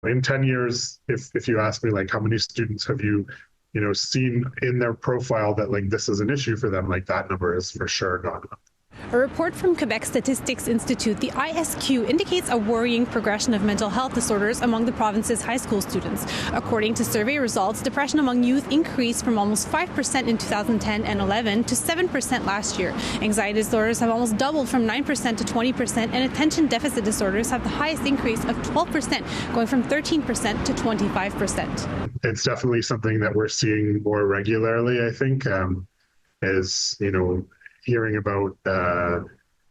In 10 years, if you ask me, like, how many students have you, seen in their profile that, like, this is an issue for them, like, that number is for sure gone up. A report from Quebec Statistics Institute, the ISQ, indicates a worrying progression of mental health disorders among the province's high school students. According to survey results, depression among youth increased from almost 5% in 2010 and 11 to 7% last year. Anxiety disorders have almost doubled from 9% to 20%, and attention deficit disorders have the highest increase of 12%, going from 13% to 25%. It's definitely something that we're seeing more regularly, I think, hearing about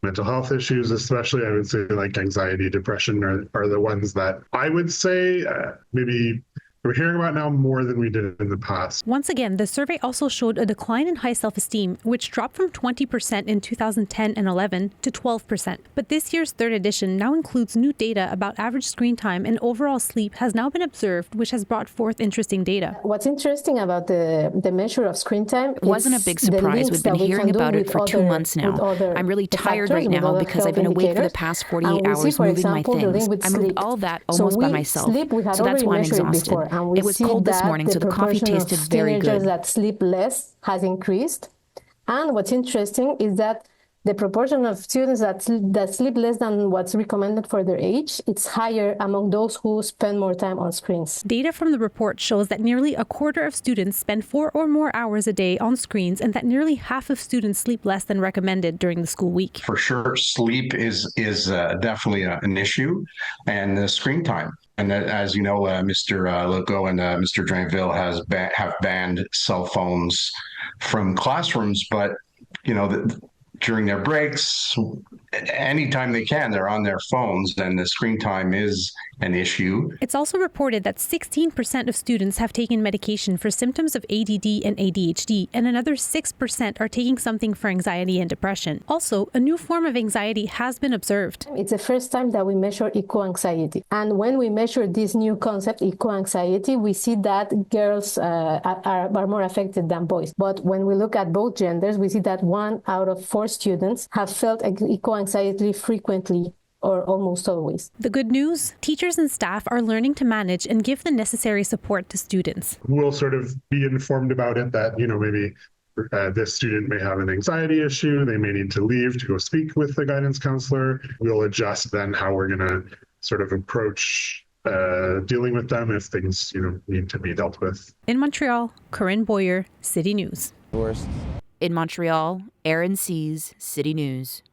mental health issues, especially. I would say like anxiety, depression are the ones that I would say maybe we're hearing about now more than we did in the past. Once again, the survey also showed a decline in high self-esteem, which dropped from 20% in 2010 and 11 to 12%. But this year's third edition now includes new data about average screen time, and overall sleep has now been observed, which has brought forth interesting data. What's interesting about the measure of screen time it wasn't a big surprise. We've been hearing about it for 2 months now. I'm really tired right now because I've been awake for the past 48 hours moving my things. I moved all that almost by myself. So that's why I'm exhausted. It was cold this morning, so the coffee tasted very good. Teenagers that sleep less has increased. And what's interesting is that the proportion of students that sleep less than what's recommended for their age, it's higher among those who spend more time on screens. Data from the report shows that nearly a quarter of students spend 4 or more hours a day on screens, and that nearly half of students sleep less than recommended during the school week. For sure, sleep is definitely an issue, and the screen time. And as you know, Mr. Legault and Mr. Drainville have banned cell phones from classrooms, but during their breaks, anytime they can, they're on their phones, and the screen time is an issue. It's also reported that 16% of students have taken medication for symptoms of ADD and ADHD, and another 6% are taking something for anxiety and depression. Also, a new form of anxiety has been observed. It's the first time that we measure eco-anxiety. And when we measure this new concept, eco-anxiety, we see that girls are more affected than boys. But when we look at both genders, we see that 1 out of 4 students have felt eco-anxiety frequently or almost always. The good news? Teachers and staff are learning to manage and give the necessary support to students. We'll sort of be informed about it that, maybe this student may have an anxiety issue. They may need to leave to go speak with the guidance counselor. We'll adjust then how we're going to sort of approach dealing with them if things, need to be dealt with. In Montreal, Corinne Boyer, City News. In Montreal, Aaron Sees, City News.